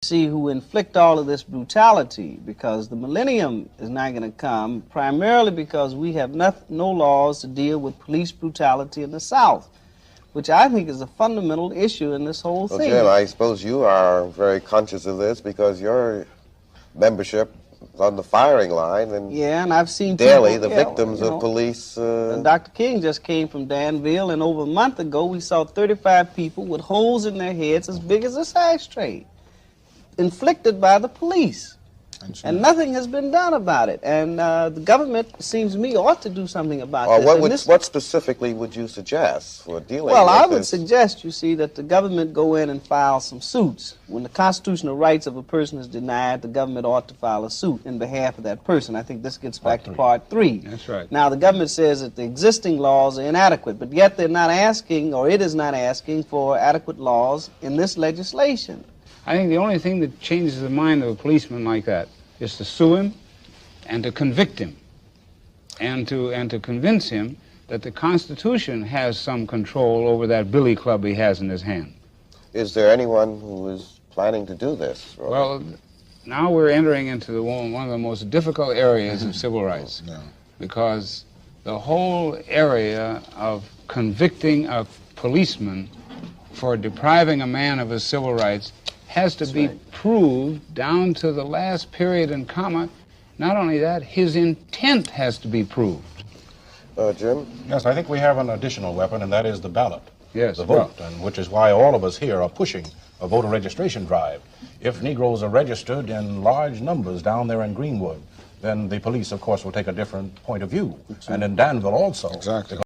see who inflict all of this brutality, because the millennium is not going to come primarily because we have no laws to deal with police brutality in the South, which I think is a fundamental issue in this whole thing. Jim, I suppose you are very conscious of this because your membership is on the firing line, and yeah, and I've seen daily people, the victims of police. Dr. King just came from Danville, and over a month ago we saw 35 people with holes in their heads as big as a ashtray, inflicted by the police. And nothing has been done about it. And the government, it seems to me, ought to do something about this. What specifically would you suggest for dealing with this? Well, I would suggest, you see, that the government go in and file some suits. When the constitutional rights of a person is denied, the government ought to file a suit in behalf of that person. I think this gets back to Part 3. That's right. Now, the government says that the existing laws are inadequate, but yet they're not asking, or it is not asking, for adequate laws in this legislation. I think the only thing that changes the mind of a policeman like that is to sue him and to convict him and to convince him that the Constitution has some control over that billy club he has in his hand. Is there anyone who is planning to do this? Roy? Well, now we're entering into one of the most difficult areas of civil rights, because the whole area of convicting a policeman for depriving a man of his civil rights has to be proved down to the last period and comma. Not only that, his intent has to be proved. Jim? Yes, I think we have an additional weapon, and that is the ballot. Yes, the vote, and which is why all of us here are pushing a voter registration drive. If Negroes are registered in large numbers down there in Greenwood, then the police, of course, will take a different point of view. And in Danville also. Exactly.